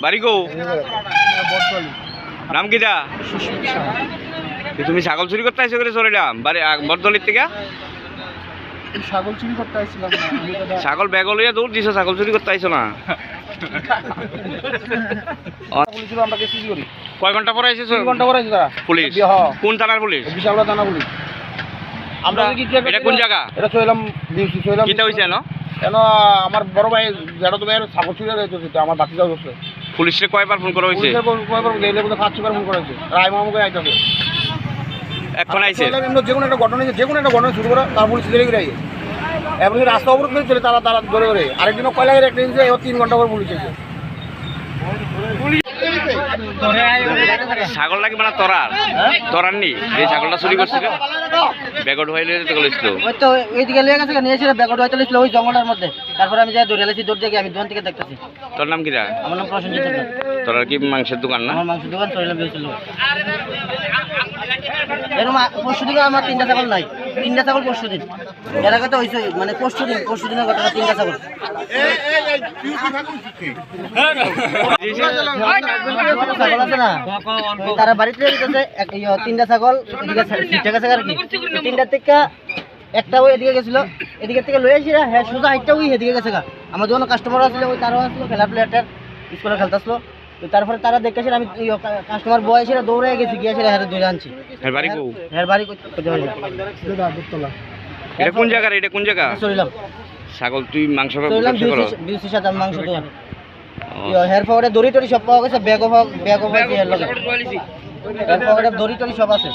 বাড়ি গো নাম কিটা? তুমি ছাগল চুরি করতে আইছো করে চলেলাম বাড়ি বরদলির থেকে। ছাগল চুরি করতে আইছিলাম না, ছাগল ব্যাগ লইয়া দৌড় দিছো, ছাগল চুরি করতে আইছো না। বলেছিল আমরা কেস করি। কয় ঘন্টা পরে আইছো? 2 ঘন্টা পরে আইছে তারা। পুলিশ কোন থানার পুলিশ? বিশালগড় থানা পুলিশ। আমরা এটা কোন জায়গা? এটা চইলাম ডিউটি চইলাম। কিটা হইছে না? কেন আমার বড় ভাই জেঠো ভাইয়ের ছাগল চুরি হইছে, আমার বাকি যাও হচ্ছে। পুলিশে কয়বার ফোন করা হইছে? কয়বার দেইলে বলে 5 বার ফোন করা হইছে। রায় মামুকে আইতাছে। এখন আইছে। যে কোনো একটা ঘটনা শুরু করা, তার পুলিশ ধরে গিয়ে আইছে। এবং রাস্তা অবরোধ করে চলে তারা ধরে ধরে। আরেকদিনও কয়লাগের একটা ইঞ্জে 3 ঘন্টা পর পুলিশ এসে। ছাগল লাগে মানে তরার নি এই ছাগলটা চুরি করছিল, ব্যাগট হয়ে যেতে বলেছিল। ওই তো এইদিকে লিয়ে গেছে নিয়েছিল, ব্যাগট হয়ে চলেছিল ওই জঙ্গলের মধ্যে। তারপরে আমি যাই দৌড়ে এলাইছি, দৌড় দিয়ে আমি দোকান থেকে দেখতেছি। তোর নাম কিরা? আমার নাম প্রসেনজিৎ। তোর কি মাংসের দোকান না? আমার মাংসের দোকান চলে গেছিল। এরকম পরশু দিন আমার 3টা ছাগল নাই, 3টা ছাগল পরশু দিন। এর আগে তো হয়েছে মানে পরশু দিনের কথা, 3টা ছাগল। ছাগল আছে না, তারা বাড়িতে দিতেছে 3টা ছাগল এদিকে সিটে গেছে আর কি। 3টার থেকে একটা ওই এদিকে গেছিল, এদিকে থেকে লয়ে আসি হ্যাঁ সোজা হাইটটা ওই এদিকে গেছে গা। আমার যখন কাস্টমার আসলে ওই তারাও আসলো, খেলার প্লেয়ারটার স্কুলে খেলতে আসলো। তারপরে তারা দেখেছিল আমি কাস্টমার বয় ছিল, দৌড়ে গেছি, গিয়েছিল হ্যাঁ ধরে আনছি। হ্যাঁ বাড়ি এটা কোন জায়গা? এটা কোন জায়গা? চলিলাম ছাগল তুই মাংস বিউসির সাথে মাংস দোকান। হেয়ার পাওয়ারে দড়ি টড়ি সব পাওয়া গেছে, ব্যাগ অফ এর লগে হেয়ার পাওয়ারে দড়ি টড়ি সব আছে।